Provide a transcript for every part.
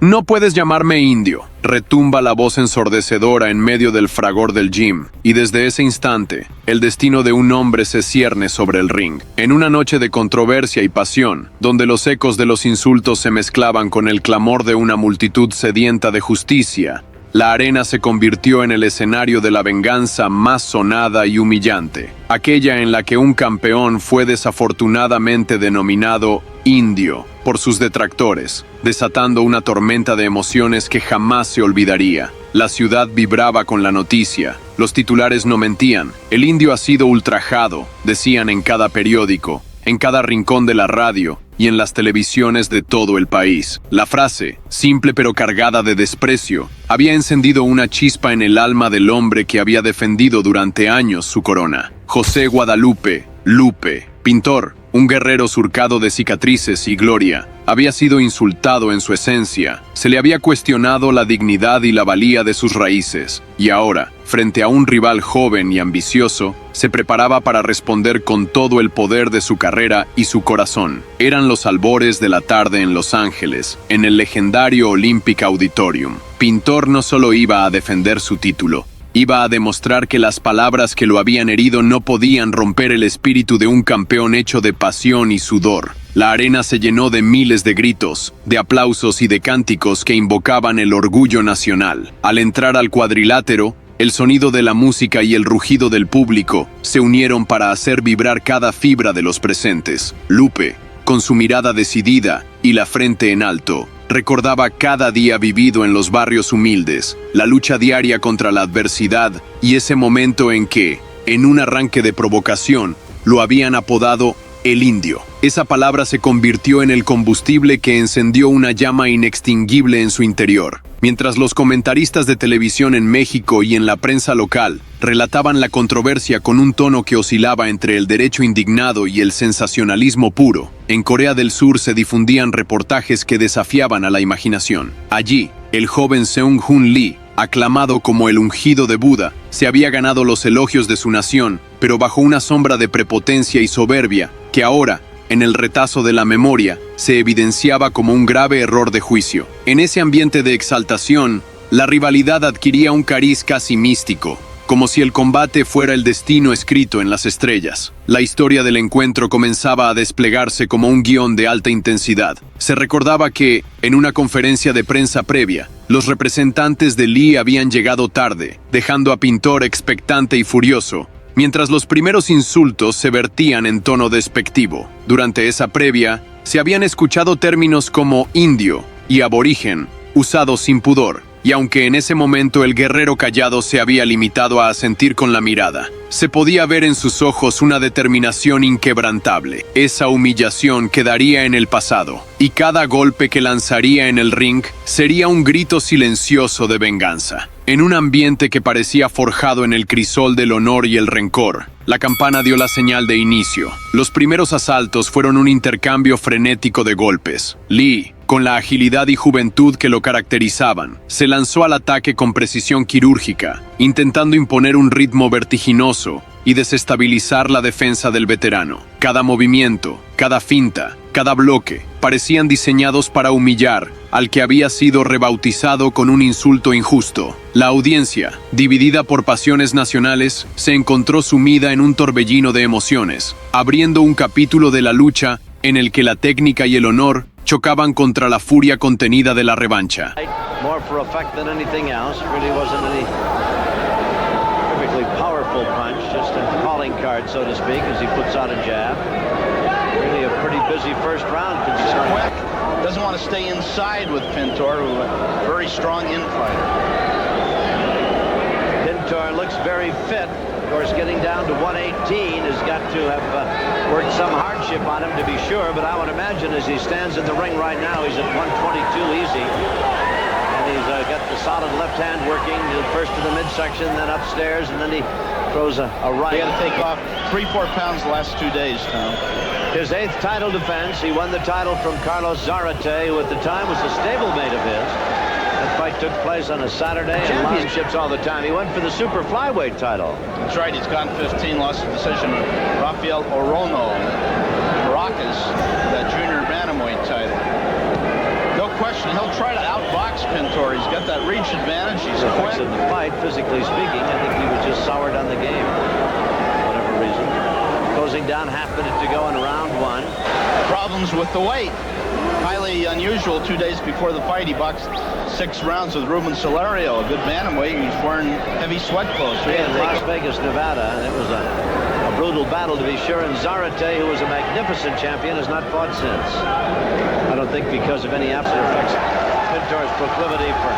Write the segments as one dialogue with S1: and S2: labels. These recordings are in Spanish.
S1: No puedes llamarme indio, retumba la voz ensordecedora en medio del fragor del gym, y desde ese instante, el destino de un hombre se cierne sobre el ring. En una noche de controversia y pasión, donde los ecos de los insultos se mezclaban con el clamor de una multitud sedienta de justicia, la arena se convirtió en el escenario de la venganza más sonada y humillante, aquella en la que un campeón fue desafortunadamente denominado indio por sus detractores, desatando una tormenta de emociones que jamás se olvidaría. La ciudad vibraba con la noticia, los titulares no mentían, el indio ha sido ultrajado, decían en cada periódico, en cada rincón de la radio y en las televisiones de todo el país. La frase, simple pero cargada de desprecio, había encendido una chispa en el alma del hombre que había defendido durante años su corona. José Guadalupe, Lupe, pintor, un guerrero surcado de cicatrices y gloria, había sido insultado en su esencia, se le había cuestionado la dignidad y la valía de sus raíces, y ahora, frente a un rival joven y ambicioso, se preparaba para responder con todo el poder de su carrera y su corazón. Eran los albores de la tarde en Los Ángeles, en el legendario Olympic Auditorium. Pintor no solo iba a defender su título, iba a demostrar que las palabras que lo habían herido no podían romper el espíritu de un campeón hecho de pasión y sudor. La arena se llenó de miles de gritos, de aplausos y de cánticos que invocaban el orgullo nacional. Al entrar al cuadrilátero, el sonido de la música y el rugido del público se unieron para hacer vibrar cada fibra de los presentes. Lupe, con su mirada decidida y la frente en alto, recordaba cada día vivido en los barrios humildes, la lucha diaria contra la adversidad y ese momento en que, en un arranque de provocación, lo habían apodado el indio. Esa palabra se convirtió en el combustible que encendió una llama inextinguible en su interior. Mientras los comentaristas de televisión en México y en la prensa local relataban la controversia con un tono que oscilaba entre el derecho indignado y el sensacionalismo puro, en Corea del Sur se difundían reportajes que desafiaban a la imaginación. Allí, el joven Seung-Hoon Lee, aclamado como el ungido de Buda, se había ganado los elogios de su nación, pero bajo una sombra de prepotencia y soberbia que ahora, en el retazo de la memoria, se evidenciaba como un grave error de juicio. En ese ambiente de exaltación, la rivalidad adquiría un cariz casi místico, como si el combate fuera el destino escrito en las estrellas. La historia del encuentro comenzaba a desplegarse como un guión de alta intensidad. Se recordaba que, en una conferencia de prensa previa, los representantes de Lee habían llegado tarde, dejando a Pintor expectante y furioso, mientras los primeros insultos se vertían en tono despectivo. Durante esa previa, se habían escuchado términos como indio y aborigen, usados sin pudor, y aunque en ese momento el guerrero callado se había limitado a asentir con la mirada, se podía ver en sus ojos una determinación inquebrantable. Esa humillación quedaría en el pasado, y cada golpe que lanzaría en el ring sería un grito silencioso de venganza. En un ambiente que parecía forjado en el crisol del honor y el rencor, la campana dio la señal de inicio. Los primeros asaltos fueron un intercambio frenético de golpes. Lee, con la agilidad y juventud que lo caracterizaban, se lanzó al ataque con precisión quirúrgica, intentando imponer un ritmo vertiginoso y desestabilizar la defensa del veterano. Cada movimiento, cada finta, cada bloque, parecían diseñados para humillar al que había sido rebautizado con un insulto injusto. La audiencia, dividida por pasiones nacionales, se encontró sumida en un torbellino de emociones, abriendo un capítulo de la lucha en el que la técnica y el honor chocaban contra la furia contenida de la revancha.
S2: More for effect than anything else. Really wasn't any perfectly powerful punch, just a calling card, so to speak, as he puts out a jab. Really a pretty busy first round.
S3: Quick. Doesn't want to stay inside with Pintor, who a very strong in-fighter.
S2: Pintor looks very fit. Of course, getting down to 118 has got to have worked some hardship on him, to be sure, but I would imagine as he stands in the ring right now, he's at 122 easy. And he's got the solid left hand working, first to the midsection, then upstairs, and then he throws a right.
S3: He had to take off 3-4 pounds the last 2 days, Tom.
S2: His 8th title defense. He won the title from Carlos Zarate, who at the time was a stablemate of his. That fight took place on a Saturday. Championships all the time. He went for the super flyweight title.
S3: That's right. He's gone 15, lost the decision of Rafael Orono. Caracas, that junior bantamweight title. No question, he'll try to outbox Pintor. He's got that reach advantage. He's quick.
S2: In the fight, physically speaking, I think he was just soured on the game for whatever reason. Closing down, half minute to go in round one.
S3: Problems with the weight. Highly unusual. 2 days before the fight, he boxed 6 rounds with Ruben Solario, a good bantamweight. He was wearing heavy sweat clothes. So
S2: in Las Vegas, Nevada, and it was a brutal battle to be sure. And Zarate, who was a magnificent champion, has not fought since. I don't think because of any absolute effects. Pintor's proclivity for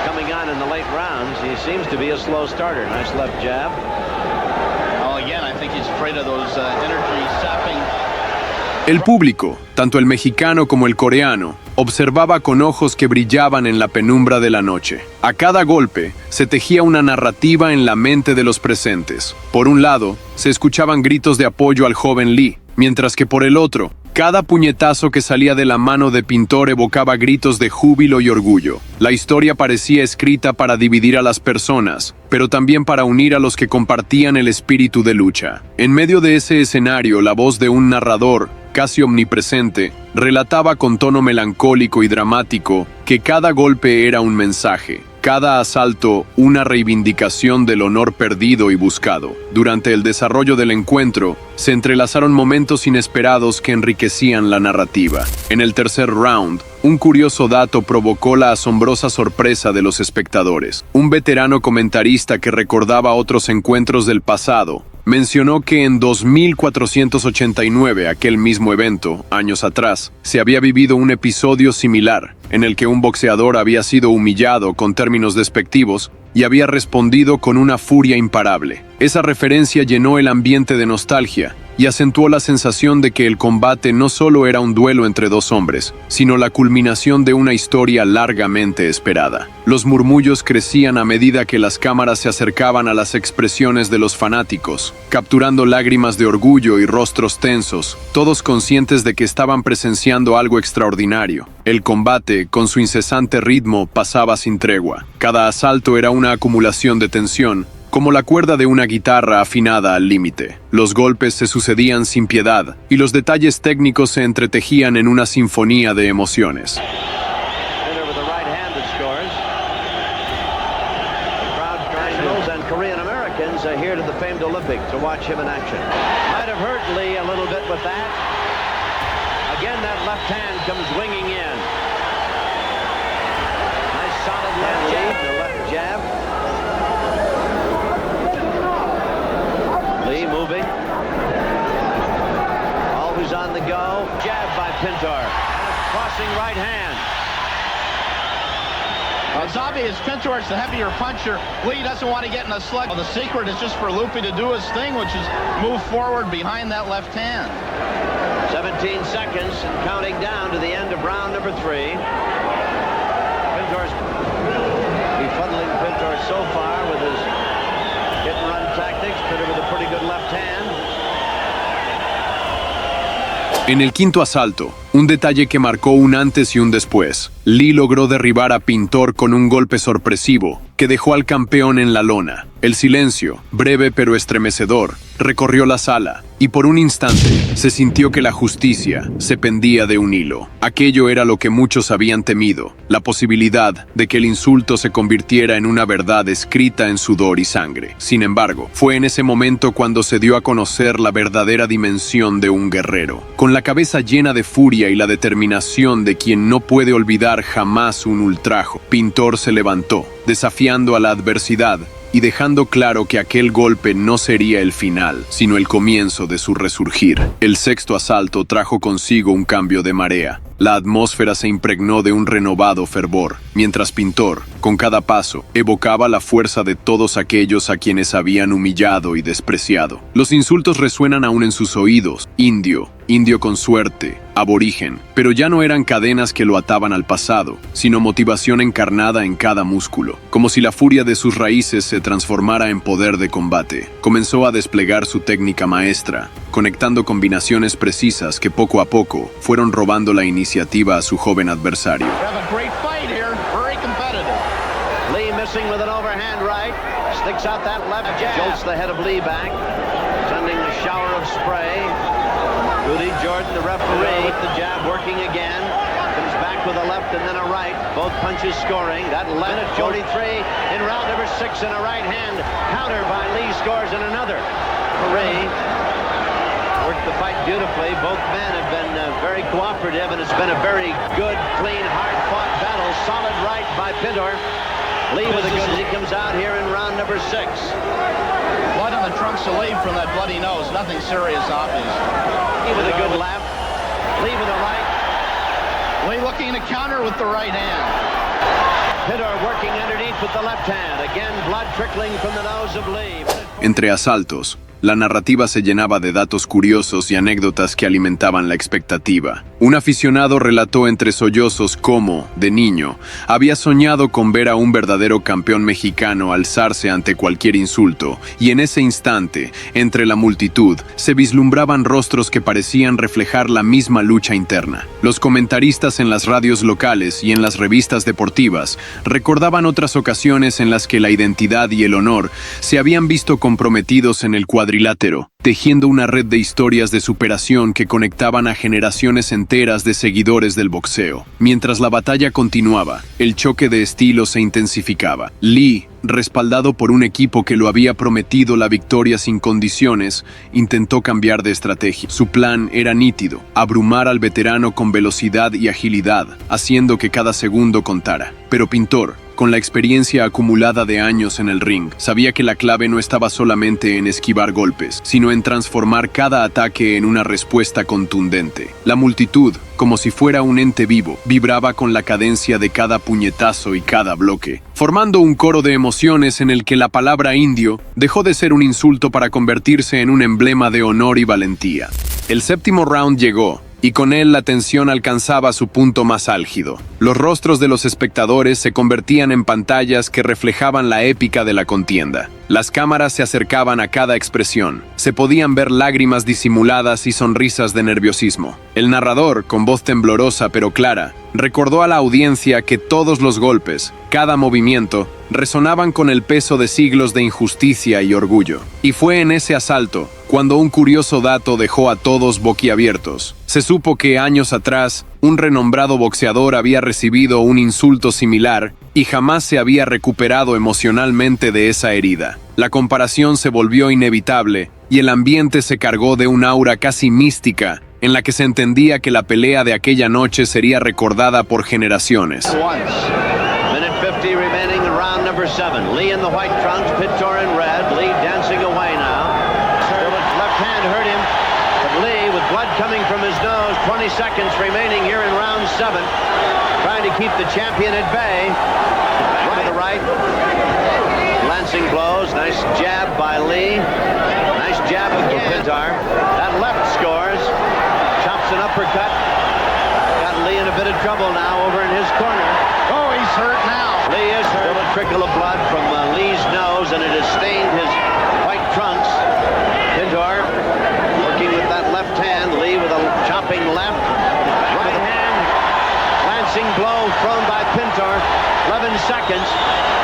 S2: coming on in the late rounds. He seems to be a slow starter. Nice left jab.
S3: Well, again, I think he's afraid of those energy-sapping.
S1: El público, tanto el mexicano como el coreano, observaba con ojos que brillaban en la penumbra de la noche. A cada golpe, se tejía una narrativa en la mente de los presentes. Por un lado, se escuchaban gritos de apoyo al joven Lee, mientras que por el otro, cada puñetazo que salía de la mano de Pintor evocaba gritos de júbilo y orgullo. La historia parecía escrita para dividir a las personas, pero también para unir a los que compartían el espíritu de lucha. En medio de ese escenario, la voz de un narrador, casi omnipresente, relataba con tono melancólico y dramático que cada golpe era un mensaje, cada asalto una reivindicación del honor perdido y buscado. Durante el desarrollo del encuentro, se entrelazaron momentos inesperados que enriquecían la narrativa. En el tercer round, un curioso dato provocó la asombrosa sorpresa de los espectadores. Un veterano comentarista que recordaba otros encuentros del pasado mencionó que en 2489, aquel mismo evento, años atrás, se había vivido un episodio similar, en el que un boxeador había sido humillado con términos despectivos y había respondido con una furia imparable. Esa referencia llenó el ambiente de nostalgia y acentuó la sensación de que el combate no solo era un duelo entre dos hombres, sino la culminación de una historia largamente esperada. Los murmullos crecían a medida que las cámaras se acercaban a las expresiones de los fanáticos, capturando lágrimas de orgullo y rostros tensos, todos conscientes de que estaban presenciando algo extraordinario. El combate, con su incesante ritmo, pasaba sin tregua. Cada asalto era una acumulación de tensión, como la cuerda de una guitarra afinada al límite. Los golpes se sucedían sin piedad, y los detalles técnicos se entretejían en una sinfonía de emociones.
S2: Moving. Always on the go. Jab by Pintor. Crossing right hand.
S3: It's obvious Pintor's the heavier puncher. Lee doesn't want to get in a slug. Well, the secret is just for Lupi to do his thing, which is move forward behind that left hand.
S2: 17 seconds and counting down to the end of round number 3. Pintor's befuddling Pintor so far with his hit and run tactics, Pintor with a pretty good left hand.
S1: En el quinto asalto, un detalle que marcó un antes y un después. Lee logró derribar a Pintor con un golpe sorpresivo que dejó al campeón en la lona. El silencio, breve pero estremecedor, recorrió la sala y por un instante se sintió que la justicia se pendía de un hilo. Aquello era lo que muchos habían temido, la posibilidad de que el insulto se convirtiera en una verdad escrita en sudor y sangre. Sin embargo, fue en ese momento cuando se dio a conocer la verdadera dimensión de un guerrero. Con la cabeza llena de furia y la determinación de quien no puede olvidar jamás un ultrajo, Pintor se levantó, desafiando a la adversidad y dejando claro que aquel golpe no sería el final, sino el comienzo de su resurgir. El sexto asalto trajo consigo un cambio de marea. La atmósfera se impregnó de un renovado fervor, mientras Pintor, con cada paso, evocaba la fuerza de todos aquellos a quienes habían humillado y despreciado. Los insultos resuenan aún en sus oídos: indio, indio con suerte, aborigen, pero ya no eran cadenas que lo ataban al pasado, sino motivación encarnada en cada músculo, como si la furia de sus raíces se transformara en poder de combate. Comenzó a desplegar su técnica maestra, conectando combinaciones precisas que poco a poco fueron robando la iniciativa a su joven adversario.
S2: Lee missing with an overhand right, sticks out that left jab, jolts the head of Lee back, sending a shower of spray. Rudy Jordan, the referee, with the jab working again, comes back with a left and then a right. Both punches scoring. That left at 43 in round number 6 and a right hand counter by Lee scores in another. Ray worked the fight beautifully. Both men have been very cooperative, and it's been a very good, clean, hard-fought battle. Solid right by Pintor. Lee with a good, he comes out here in round number 6.
S3: Blood on the trunks of Lee from that bloody nose. Nothing serious, obvious.
S2: Lee with a good left. Lee with a right.
S3: Lee looking to counter with the right hand.
S2: Pintor working underneath with the left hand. Again, blood trickling from the nose of Lee.
S1: Entre asaltos, la narrativa se llenaba de datos curiosos y anécdotas que alimentaban la expectativa. Un aficionado relató entre sollozos cómo, de niño, había soñado con ver a un verdadero campeón mexicano alzarse ante cualquier insulto, y en ese instante, entre la multitud, se vislumbraban rostros que parecían reflejar la misma lucha interna. Los comentaristas en las radios locales y en las revistas deportivas recordaban otras ocasiones en las que la identidad y el honor se habían visto comprometidos en el cuadrilátero, tejiendo una red de historias de superación que conectaban a generaciones enteras de seguidores del boxeo. Mientras la batalla continuaba, el choque de estilos se intensificaba. Lee, respaldado por un equipo que lo había prometido la victoria sin condiciones, intentó cambiar de estrategia. Su plan era nítido: abrumar al veterano con velocidad y agilidad, haciendo que cada segundo contara. Pero Pintor, con la experiencia acumulada de años en el ring, sabía que la clave no estaba solamente en esquivar golpes, sino en transformar cada ataque en una respuesta contundente. La multitud, como si fuera un ente vivo, vibraba con la cadencia de cada puñetazo y cada bloque, formando un coro de emociones en el que la palabra indio dejó de ser un insulto para convertirse en un emblema de honor y valentía. El séptimo round llegó, y con él la tensión alcanzaba su punto más álgido. Los rostros de los espectadores se convertían en pantallas que reflejaban la épica de la contienda. Las cámaras se acercaban a cada expresión. Se podían ver lágrimas disimuladas y sonrisas de nerviosismo. El narrador, con voz temblorosa pero clara, recordó a la audiencia que todos los golpes, cada movimiento, resonaban con el peso de siglos de injusticia y orgullo. Y fue en ese asalto cuando un curioso dato dejó a todos boquiabiertos. Se supo que años atrás, un renombrado boxeador había recibido un insulto similar y jamás se había recuperado emocionalmente de esa herida. La comparación se volvió inevitable y el ambiente se cargó de un aura casi mística en la que se entendía que la pelea de aquella noche sería recordada por generaciones.
S2: Minute 50 remaining in round number 7. Lee in the white trunks, Pintor in red. Lee dancing away now. Sterling's left hand hurt him, but Lee, with blood coming from his nose, 20 seconds remaining here in round 7, trying to keep the champion at bay. Right to the right. Lancing blows. Nice jab by Lee. Nice jab again. Pintar. That left scores. Chops an uppercut. Got Lee in a bit of trouble now over in his corner.
S3: Oh, he's hurt now.
S2: Lee is hurt. Still a trickle of blood from Lee's nose, and it has stained his white trunks. Pintor working with that left hand. Lee with a chopping left. Right hand. Lancing blow thrown by Pintor. 11 seconds.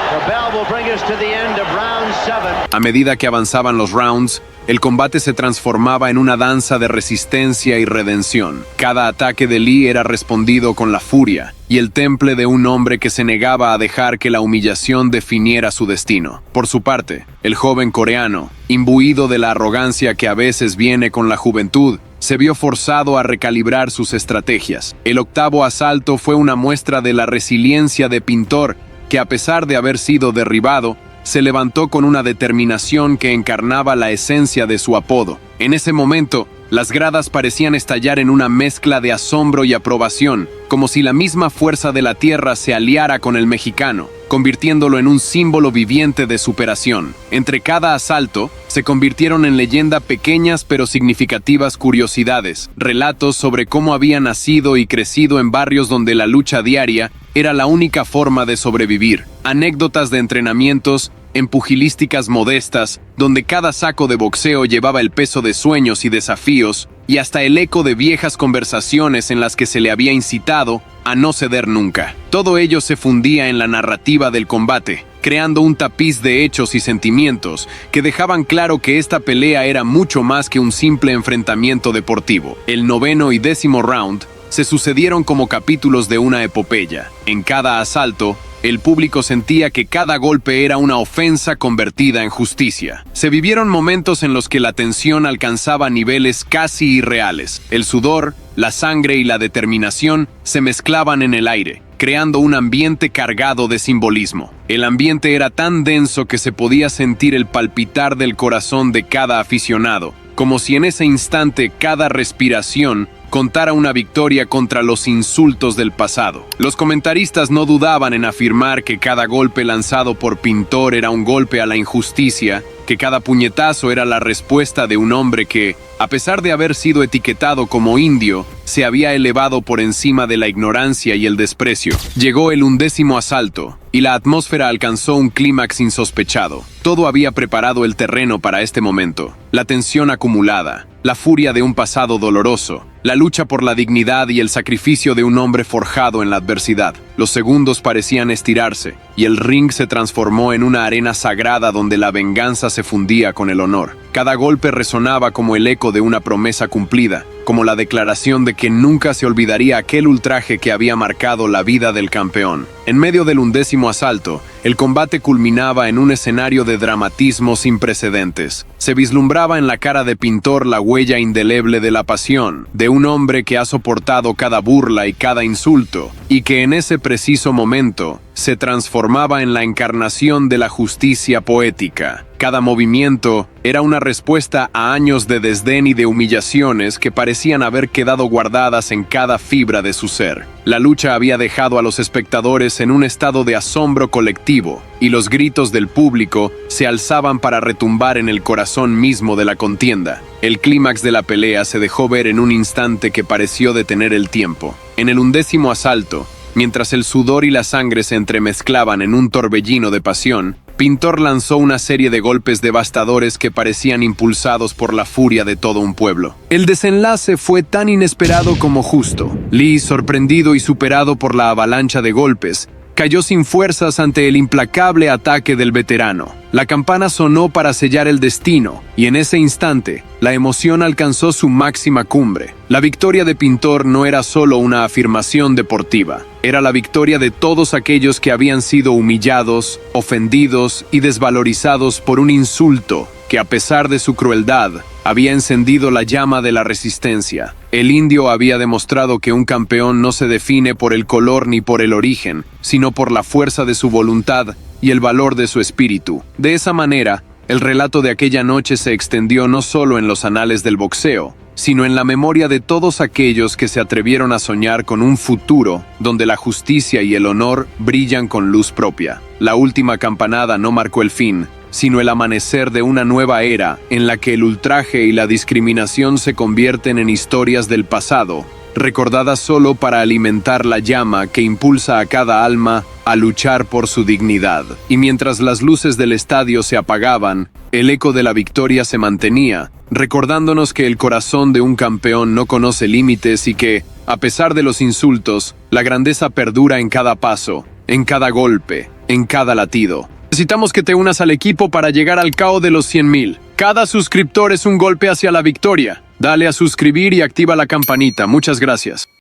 S2: The bell will bring us to the end of round 7.
S1: A medida que avanzaban los rounds, el combate se transformaba en una danza de resistencia y redención. Cada ataque de Lee era respondido con la furia y el temple de un hombre que se negaba a dejar que la humillación definiera su destino. Por su parte, el joven coreano, imbuido de la arrogancia que a veces viene con la juventud, se vio forzado a recalibrar sus estrategias. El octavo asalto fue una muestra de la resiliencia de Pintor, que a pesar de haber sido derribado, se levantó con una determinación que encarnaba la esencia de su apodo. En ese momento, las gradas parecían estallar en una mezcla de asombro y aprobación, como si la misma fuerza de la tierra se aliara con el mexicano, convirtiéndolo en un símbolo viviente de superación. Entre cada asalto, se convirtieron en leyenda pequeñas pero significativas curiosidades, relatos sobre cómo había nacido y crecido en barrios donde la lucha diaria era la única forma de sobrevivir, anécdotas de entrenamientos, en pugilísticas modestas, donde cada saco de boxeo llevaba el peso de sueños y desafíos, y hasta el eco de viejas conversaciones en las que se le había incitado a no ceder nunca. Todo ello se fundía en la narrativa del combate, creando un tapiz de hechos y sentimientos que dejaban claro que esta pelea era mucho más que un simple enfrentamiento deportivo. El noveno y 10º round se sucedieron como capítulos de una epopeya. En cada asalto, el público sentía que cada golpe era una ofensa convertida en justicia. Se vivieron momentos en los que la tensión alcanzaba niveles casi irreales. El sudor, la sangre y la determinación se mezclaban en el aire, creando un ambiente cargado de simbolismo. El ambiente era tan denso que se podía sentir el palpitar del corazón de cada aficionado, como si en ese instante cada respiración contara una victoria contra los insultos del pasado. Los comentaristas no dudaban en afirmar que cada golpe lanzado por Pintor era un golpe a la injusticia, que cada puñetazo era la respuesta de un hombre que, a pesar de haber sido etiquetado como indio, se había elevado por encima de la ignorancia y el desprecio. Llegó el 11º asalto, y la atmósfera alcanzó un clímax insospechado. Todo había preparado el terreno para este momento. La tensión acumulada, la furia de un pasado doloroso, la lucha por la dignidad y el sacrificio de un hombre forjado en la adversidad. Los segundos parecían estirarse, y el ring se transformó en una arena sagrada donde la venganza se fundía con el honor. Cada golpe resonaba como el eco de una promesa cumplida, como la declaración de que nunca se olvidaría aquel ultraje que había marcado la vida del campeón. En medio del 11º asalto, el combate culminaba en un escenario de dramatismo sin precedentes. Se vislumbraba en la cara de Pintor la huella indeleble de la pasión, de un hombre que ha soportado cada burla y cada insulto, y que en ese preciso momento se transformaba en la encarnación de la justicia poética. Cada movimiento era una respuesta a años de desdén y de humillaciones que parecían haber quedado guardadas en cada fibra de su ser. La lucha había dejado a los espectadores en un estado de asombro colectivo, y los gritos del público se alzaban para retumbar en el corazón mismo de la contienda. El clímax de la pelea se dejó ver en un instante que pareció detener el tiempo. En el 11º asalto, mientras el sudor y la sangre se entremezclaban en un torbellino de pasión, Pintor lanzó una serie de golpes devastadores que parecían impulsados por la furia de todo un pueblo. El desenlace fue tan inesperado como justo. Lee, sorprendido y superado por la avalancha de golpes, cayó sin fuerzas ante el implacable ataque del veterano. La campana sonó para sellar el destino, y en ese instante, la emoción alcanzó su máxima cumbre. La victoria de Pintor no era solo una afirmación deportiva, era la victoria de todos aquellos que habían sido humillados, ofendidos y desvalorizados por un insulto que, a pesar de su crueldad, había encendido la llama de la resistencia. El indio había demostrado que un campeón no se define por el color ni por el origen, sino por la fuerza de su voluntad y el valor de su espíritu. De esa manera, el relato de aquella noche se extendió no solo en los anales del boxeo, sino en la memoria de todos aquellos que se atrevieron a soñar con un futuro donde la justicia y el honor brillan con luz propia. La última campanada no marcó el fin, sino el amanecer de una nueva era en la que el ultraje y la discriminación se convierten en historias del pasado, recordadas solo para alimentar la llama que impulsa a cada alma a luchar por su dignidad. Y mientras las luces del estadio se apagaban, el eco de la victoria se mantenía, recordándonos que el corazón de un campeón no conoce límites y que, a pesar de los insultos, la grandeza perdura en cada paso, en cada golpe, en cada latido. Necesitamos que te unas al equipo para llegar al cao de los 100,000. Cada suscriptor es un golpe hacia la victoria. Dale a suscribir y activa la campanita. Muchas gracias.